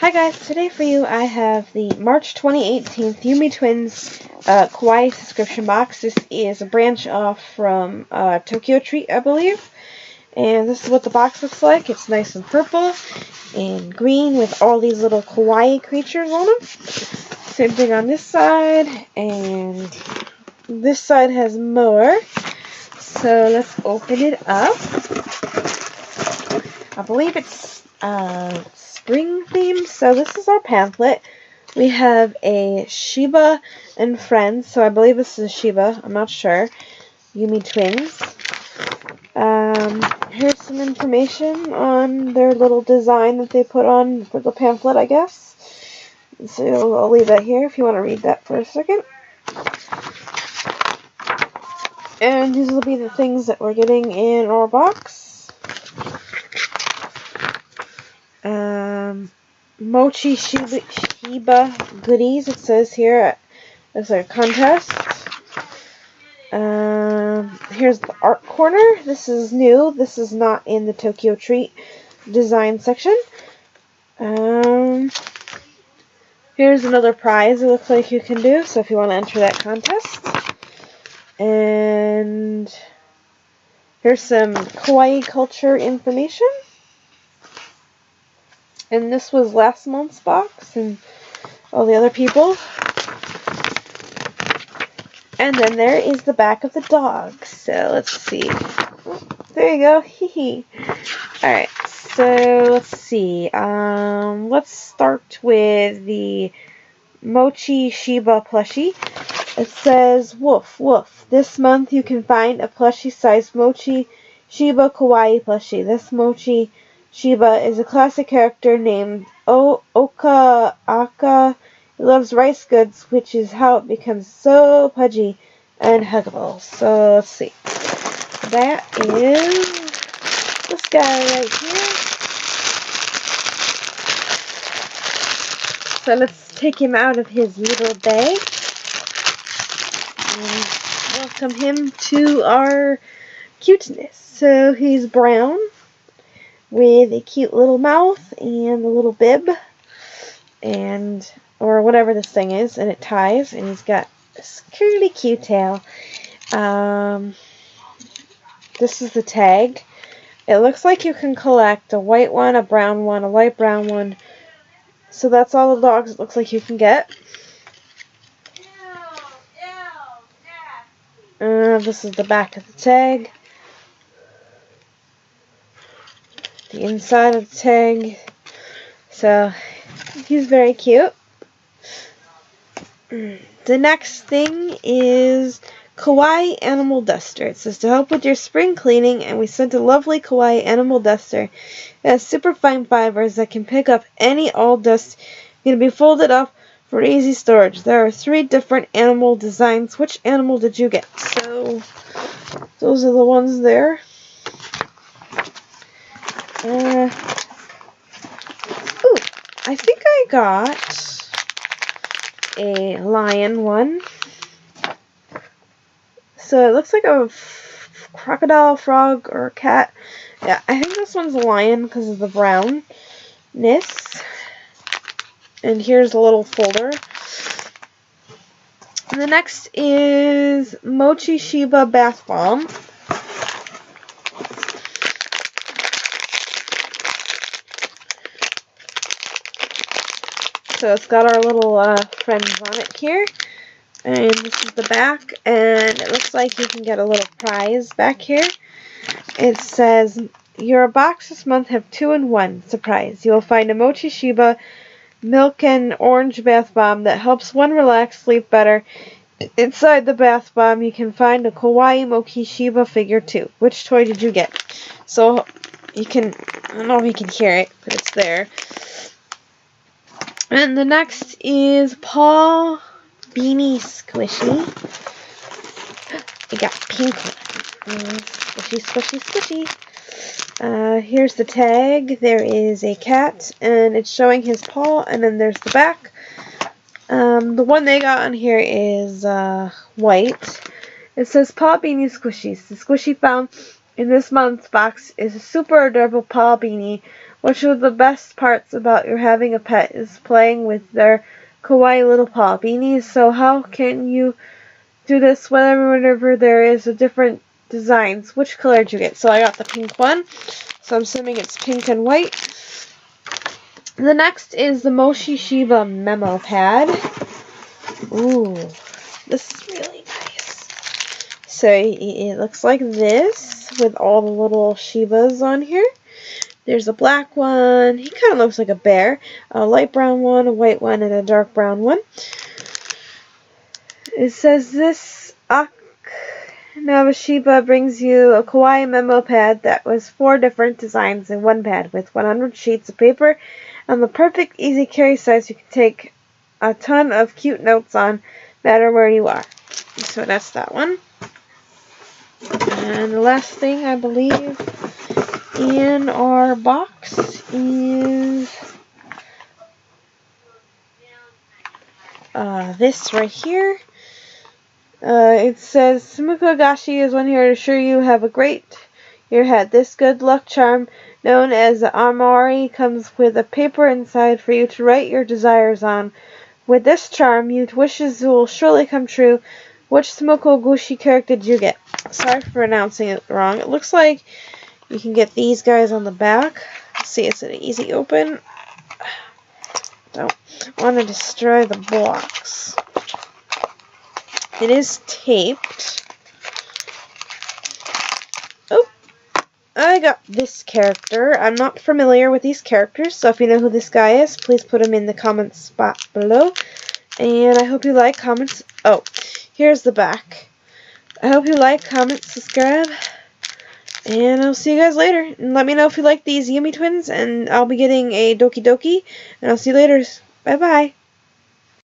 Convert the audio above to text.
Hi guys, today for you I have the March 2018 Yume Twins Kawaii subscription box. This is a branch off from Tokyo Treat, I believe. And this is what the box looks like. It's nice and purple and green with all these little kawaii creatures on them. Same thing on this side, and this side has more. So let's open it up. I believe it's spring themed, so this is our pamphlet. We have a Shiba and Friends, so I believe this is Shiba, I'm not sure. Yume Twins. Here's some information on their little design that they put on for the pamphlet, I guess. So I'll leave that here if you want to read that for a second. And these will be the things that we're getting in our box. Mochi Shiba goodies, it says here. There's a contest. Here's the art corner. This is new. This is not in the Tokyo Treat design section. Here's another prize it looks like you can do, so if you want to enter that contest. And here's some kawaii culture information. And this was last month's box and all the other people. And then there is the back of the dog. So let's see. There you go. Hee. Alright, so let's see. Let's start with the Mochi Shiba plushie. It says, woof, woof. This month you can find a plushie-sized Mochi Shiba kawaii plushie. This Mochi Shiba is a classic character named Oka Aka. He loves rice goods, which is how it becomes so pudgy and huggable. So let's see. That is this guy right here. So let's take him out of his little bag and welcome him to our cuteness. So he's brown with a cute little mouth and a little bib, and or whatever this thing is, and it ties, and he's got this curly cute tail. This is the tag. It looks like you can collect a white one, a brown one, a light brown one. So that's all the dogs it looks like you can get. This is the back of the tag. The inside of the tag. So he's very cute. The next thing is Kawaii Animal Duster. It says to help with your spring cleaning, and we sent a lovely Kawaii Animal Duster. It has super fine fibers that can pick up any old dust. It can be folded up for easy storage. There are 3 different animal designs. Which animal did you get? So those are the ones there. I think I got a lion one. So it looks like a crocodile, frog, or a cat. Yeah, I think this one's a lion because of the brownness. And here's a little folder. And the next is Mochi Shiba Bath Bomb. So it's got our little friends on it here. And this is the back. And it looks like you can get a little prize back here. It says, your box this month have 2-in-1 surprise. You will find a Mochi Shiba milk and orange bath bomb that helps one relax, sleep better. Inside the bath bomb, you can find a Kawaii Mochi Shiba figure too. Which toy did you get? So you can, I don't know if you can hear it, but it's there. And the next is Paw Beanie Squishy. We got pink one. Squishy, squishy, squishy. Here's the tag. There is a cat, and it's showing his paw, and then there's the back. The one they got on here is white. It says Paw Beanie Squishies. The squishy found in this month's box is a super adorable paw beanie Which of the best parts about your having a pet is playing with their kawaii little paw beanies. So how can you do this whenever there is a different designs? Which color did you get? So I got the pink one. So I'm assuming it's pink and white. The next is the Moshi Shiba memo pad. Ooh, this is really nice. So it looks like this with all the little Shibas on here. There's a black one. He kind of looks like a bear. A light brown one, a white one, and a dark brown one. It says this Shiba brings you a kawaii memo pad that was 4 different designs in one pad with 100 sheets of paper and the perfect easy carry size you can take a ton of cute notes on, no matter where you are. So that's that one. And the last thing I believe in our box is this right here. It says, Sumiko Gashi is one here to assure you have a great year ahead. This good luck charm, known as the Amari, comes with a paper inside for you to write your desires on. With this charm, your wishes will surely come true. Which Sumiko Gushi character did you get? Sorry for pronouncing it wrong. It looks like you can get these guys on the back. Let's see, it's an easy open. Don't want to destroy the box. It is taped. Oh, I got this character. I'm not familiar with these characters, so if you know who this guy is, please put him in the comments spot below. And I hope you like, comments. Oh, here's the back. I hope you like, comment, subscribe. And I'll see you guys later. And let me know if you like these Yumi twins. And I'll be getting a Doki Doki. And I'll see you later. Bye-bye.